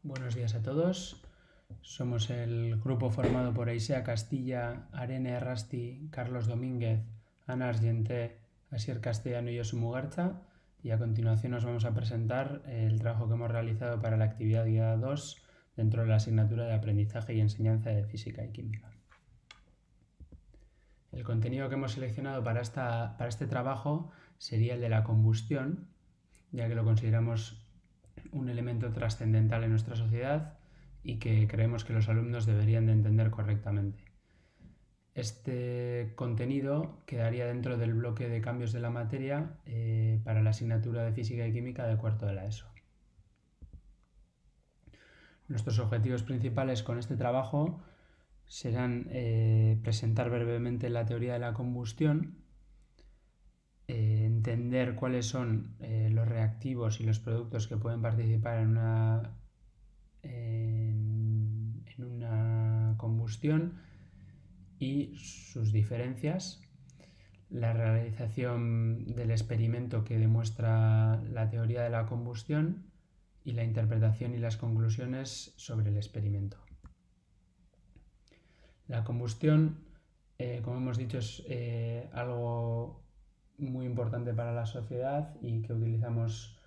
Buenos días a todos. Somos el grupo formado por Aisea Castilla, Arene Errasti, Carlos Domínguez, Ana Argenté, Asier Castellano y Josu Mugarza, y a continuación os vamos a presentar el trabajo que hemos realizado para la actividad guiada 2 dentro de la asignatura de aprendizaje y enseñanza de física y química. El contenido que hemos seleccionado para este trabajo sería el de la combustión, ya que lo consideramos un elemento trascendental en nuestra sociedad y que creemos que los alumnos deberían de entender correctamente. Este contenido quedaría dentro del bloque de cambios de la materia para la asignatura de física y química de cuarto de la ESO. Nuestros objetivos principales con este trabajo serán presentar brevemente la teoría de la combustión, entender cuáles son los reactivos y los productos que pueden participar en una combustión y sus diferencias, la realización del experimento que demuestra la teoría de la combustión y la interpretación y las conclusiones sobre el experimento. La combustión, como hemos dicho, es algo muy importante para la sociedad y que utilizamos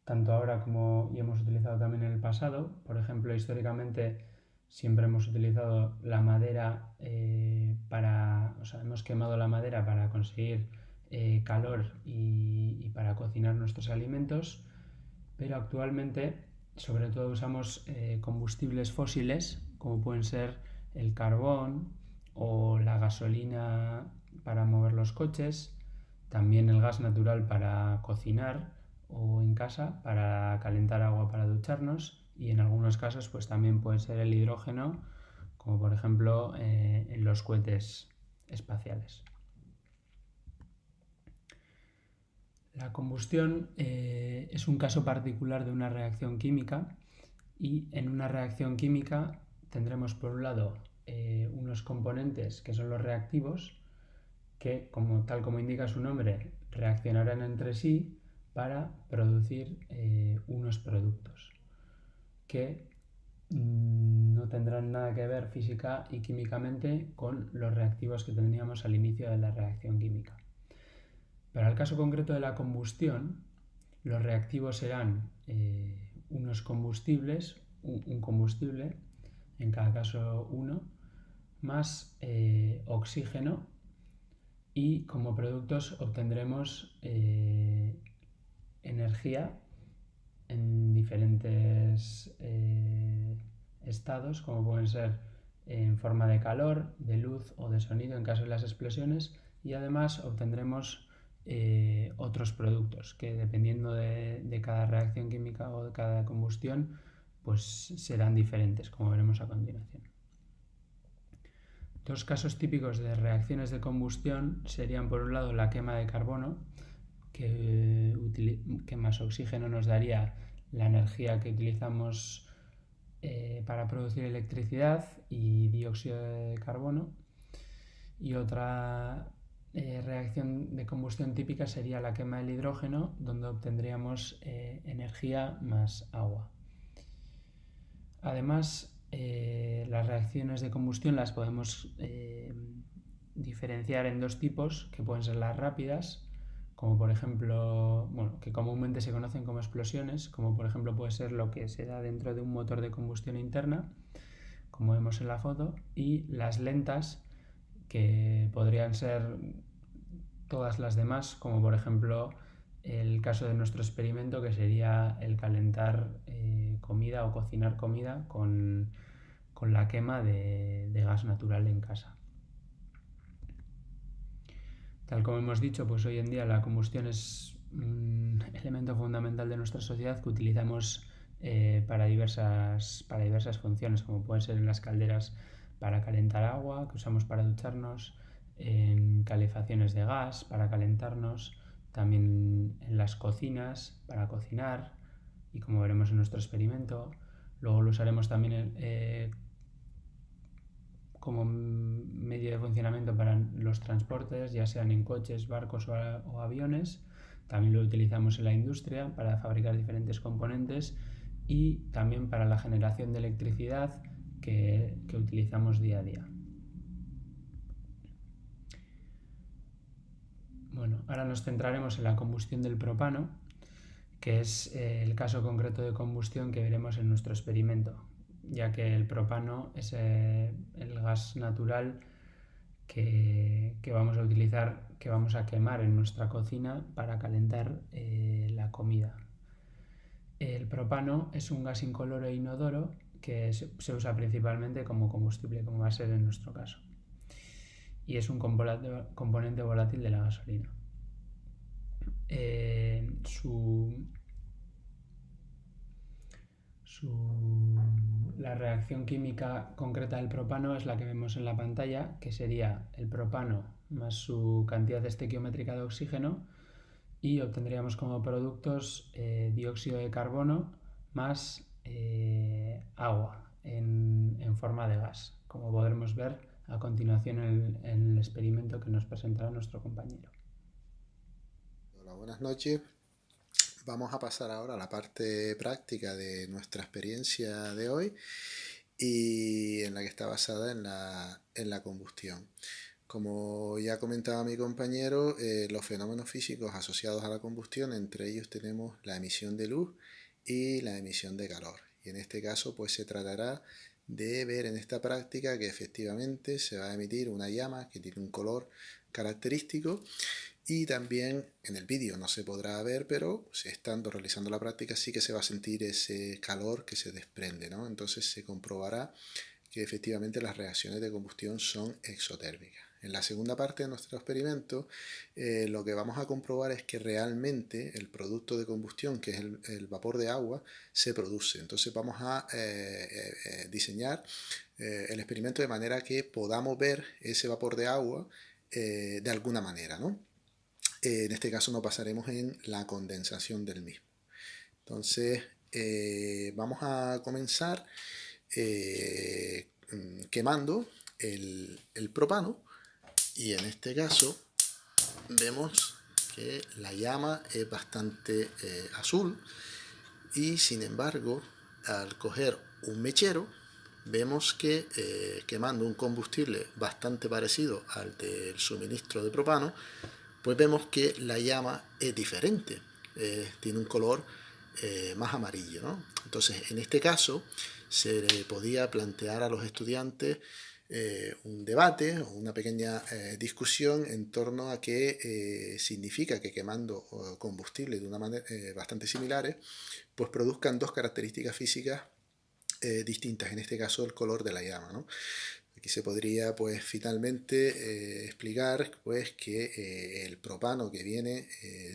tanto ahora como y hemos utilizado también en el pasado. Por ejemplo, históricamente siempre hemos utilizado la madera hemos quemado la madera para conseguir calor y para cocinar nuestros alimentos, pero actualmente sobre todo usamos combustibles fósiles como pueden ser el carbón o la gasolina para mover los coches, también el gas natural para cocinar o en casa para calentar agua para ducharnos, y en algunos casos pues también puede ser el hidrógeno, como por ejemplo en los cohetes espaciales. La combustión es un caso particular de una reacción química, y en una reacción química tendremos por un lado unos componentes que son los reactivos, que tal como indica su nombre reaccionarán entre sí para producir unos productos que no tendrán nada que ver física y químicamente con los reactivos que tendríamos al inicio de la reacción química. Para el caso concreto de la combustión, los reactivos serán unos combustibles, un combustible, en cada caso uno, más oxígeno, y como productos obtendremos energía en diferentes estados, como pueden ser en forma de calor, de luz o de sonido en caso de las explosiones, y además obtendremos otros productos que, dependiendo de cada reacción química o de cada combustión, pues serán diferentes, como veremos a continuación. Dos casos típicos de reacciones de combustión serían, por un lado, la quema de carbono, que más oxígeno nos daría la energía que utilizamos para producir electricidad, y dióxido de carbono. Y otra reacción de combustión típica sería la quema del hidrógeno, donde obtendríamos energía más agua. Además, las reacciones de combustión las podemos diferenciar en dos tipos, que pueden ser las rápidas, como por ejemplo, que comúnmente se conocen como explosiones, como por ejemplo puede ser lo que se da dentro de un motor de combustión interna, como vemos en la foto, y las lentas, que podrían ser todas las demás, como por ejemplo el caso de nuestro experimento, que sería el calentar comida o cocinar comida con la quema de gas natural en casa. Tal como hemos dicho, pues hoy en día la combustión es un elemento fundamental de nuestra sociedad que utilizamos para diversas funciones, como pueden ser en las calderas para calentar agua, que usamos para ducharnos, en calefacciones de gas para calentarnos, también en las cocinas para cocinar, y como veremos en nuestro experimento, luego lo usaremos también como medio de funcionamiento para los transportes, ya sean en coches, barcos o aviones. También lo utilizamos en la industria para fabricar diferentes componentes y también para la generación de electricidad que utilizamos día a día. Bueno, ahora nos centraremos en la combustión del propano, que es el caso concreto de combustión que veremos en nuestro experimento, ya que el propano es el gas natural que vamos a utilizar, que vamos a quemar en nuestra cocina para calentar la comida. El propano es un gas incoloro e inodoro que se usa principalmente como combustible, como va a ser en nuestro caso, y es un componente volátil de la gasolina. La reacción química concreta del propano es la que vemos en la pantalla, que sería el propano más su cantidad estequiométrica de oxígeno, y obtendríamos como productos dióxido de carbono más agua en forma de gas, como podremos ver a continuación en el experimento que nos presentará nuestro compañero. Hola, buenas noches. Vamos a pasar ahora a la parte práctica de nuestra experiencia de hoy y en la que está basada en la combustión. Como ya comentaba mi compañero, los fenómenos físicos asociados a la combustión, entre ellos tenemos la emisión de luz y la emisión de calor. Y en este caso, pues se tratará de ver en esta práctica que efectivamente se va a emitir una llama que tiene un color característico. Y también en el vídeo no se podrá ver, pero si estando realizando la práctica sí que se va a sentir ese calor que se desprende, ¿no? Entonces se comprobará que efectivamente las reacciones de combustión son exotérmicas. En la segunda parte de nuestro experimento lo que vamos a comprobar es que realmente el producto de combustión, que es el vapor de agua, se produce. Entonces vamos a diseñar el experimento de manera que podamos ver ese vapor de agua de alguna manera, ¿no? En este caso no pasaremos en la condensación del mismo. Entonces vamos a comenzar quemando el propano, y en este caso vemos que la llama es bastante azul, y sin embargo al coger un mechero vemos que quemando un combustible bastante parecido al del suministro de propano, pues vemos que la llama es diferente, tiene un color más amarillo, ¿no? Entonces, en este caso, se le podía plantear a los estudiantes un debate o una pequeña discusión en torno a qué significa que quemando combustible de una manera bastante similares, pues produzcan dos características físicas distintas, en este caso el color de la llama, ¿no? Aquí se podría pues finalmente explicar pues que el propano que viene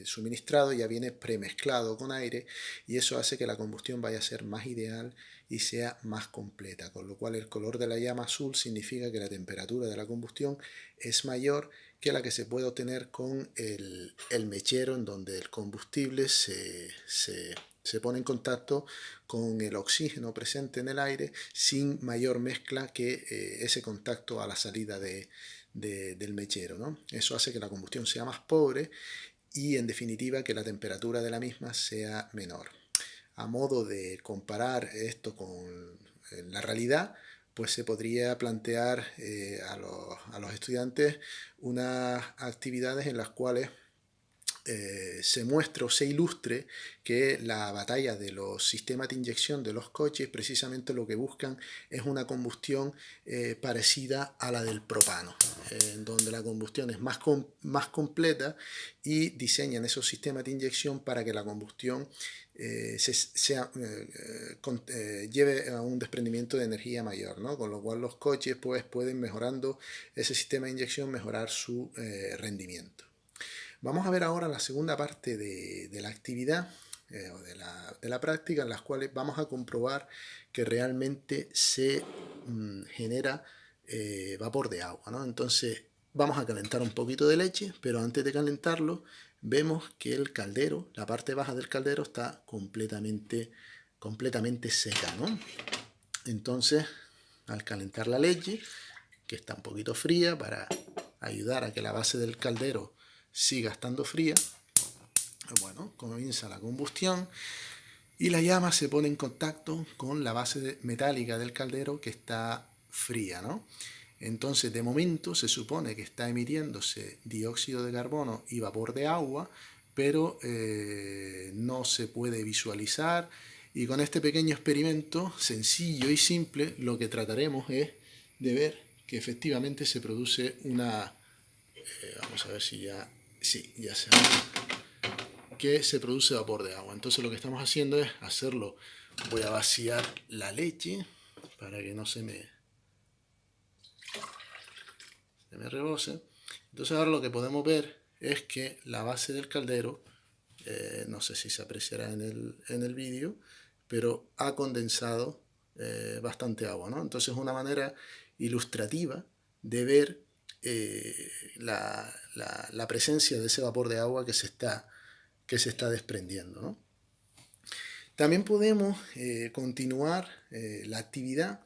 suministrado ya viene premezclado con aire, y eso hace que la combustión vaya a ser más ideal y sea más completa, con lo cual el color de la llama azul significa que la temperatura de la combustión es mayor que la que se puede obtener con el mechero, en donde el combustible se pone en contacto con el oxígeno presente en el aire sin mayor mezcla que ese contacto a la salida del mechero, ¿no? Eso hace que la combustión sea más pobre y en definitiva que la temperatura de la misma sea menor. A modo de comparar esto con la realidad, pues se podría plantear a los estudiantes unas actividades en las cuales se muestre o se ilustre que la batalla de los sistemas de inyección de los coches precisamente lo que buscan es una combustión parecida a la del propano, en donde la combustión es más completa, y diseñan esos sistemas de inyección para que la combustión lleve a un desprendimiento de energía mayor, ¿no? Con lo cual los coches pues, pueden, mejorando ese sistema de inyección, mejorar su rendimiento. Vamos a ver ahora la segunda parte de la actividad o de la práctica, en las cuales vamos a comprobar que realmente se genera vapor de agua, ¿no? Entonces vamos a calentar un poquito de leche, pero antes de calentarlo vemos que el caldero, la parte baja del caldero, está completamente seca, ¿no? Entonces, al calentar la leche, que está un poquito fría, para ayudar a que la base del caldero siga estando fría, bueno, comienza la combustión y la llama se pone en contacto con la base metálica del caldero que está fría, ¿no? Entonces, de momento se supone que está emitiéndose dióxido de carbono y vapor de agua, pero no se puede visualizar. Y con este pequeño experimento sencillo y simple, lo que trataremos es de ver que efectivamente se produce una... vamos a ver si ya... Sí, ya se ve que se produce vapor de agua. Entonces lo que estamos haciendo es hacerlo. Voy a vaciar la leche para que no se me rebose. Entonces ahora lo que podemos ver es que la base del caldero, no sé si se apreciará en el vídeo, pero ha condensado bastante agua, ¿no? Entonces es una manera ilustrativa de ver la presencia de ese vapor de agua que se está desprendiendo, ¿no? También podemos continuar la actividad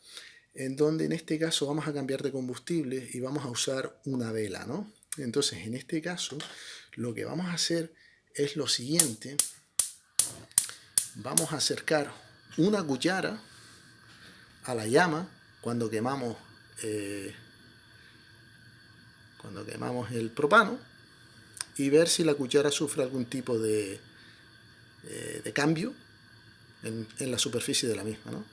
en donde en este caso vamos a cambiar de combustible y vamos a usar una vela, ¿no? Entonces en este caso lo que vamos a hacer es lo siguiente. Vamos a acercar una cuchara a la llama cuando quemamos el propano y ver si la cuchara sufre algún tipo de cambio en la superficie de la misma, ¿no?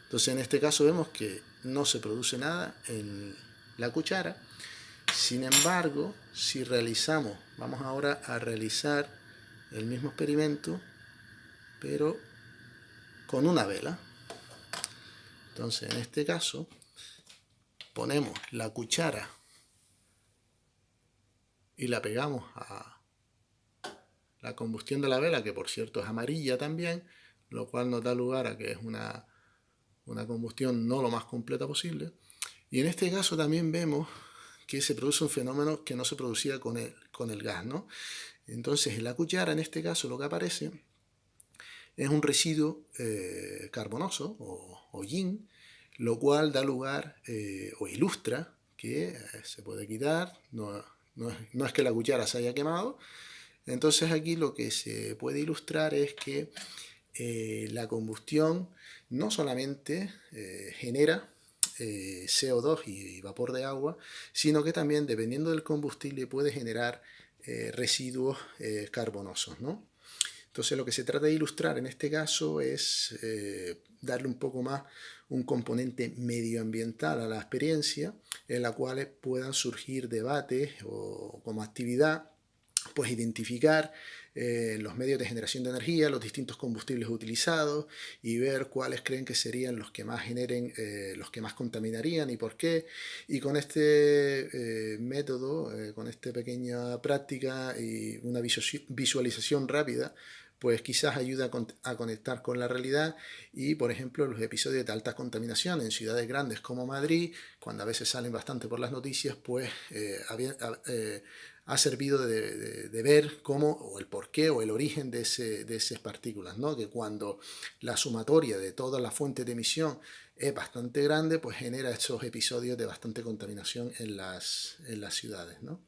Entonces en este caso vemos que no se produce nada en la cuchara. Sin embargo, si vamos ahora a realizar el mismo experimento, pero con una vela. Entonces en este caso ponemos la cuchara y la pegamos a la combustión de la vela, que por cierto es amarilla también, lo cual nos da lugar a que es una combustión no lo más completa posible. Y en este caso también vemos que se produce un fenómeno que no se producía con el gas, ¿no? Entonces en la cuchara, en este caso, lo que aparece es un residuo carbonoso o yin, lo cual da lugar o ilustra que se puede quitar, no es que la cuchara se haya quemado. Entonces aquí lo que se puede ilustrar es que la combustión no solamente genera CO2 y vapor de agua, sino que también, dependiendo del combustible, puede generar residuos carbonosos, ¿no? Entonces lo que se trata de ilustrar en este caso es darle un poco más un componente medioambiental a la experiencia, en la cual puedan surgir debates o como actividad, pues identificar los medios de generación de energía, los distintos combustibles utilizados y ver cuáles creen que serían los que más generen, los que más contaminarían y por qué. Y con este método, con esta pequeña práctica y una visualización rápida, pues quizás ayuda a conectar con la realidad y, por ejemplo, los episodios de alta contaminación en ciudades grandes como Madrid, cuando a veces salen bastante por las noticias, pues ha servido de ver cómo, o el porqué, o el origen de esas partículas, ¿no? Que cuando la sumatoria de todas las fuentes de emisión es bastante grande, pues genera estos episodios de bastante contaminación en las ciudades, ¿no?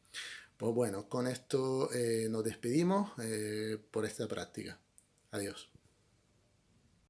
Pues bueno, con esto nos despedimos por esta práctica. Adiós.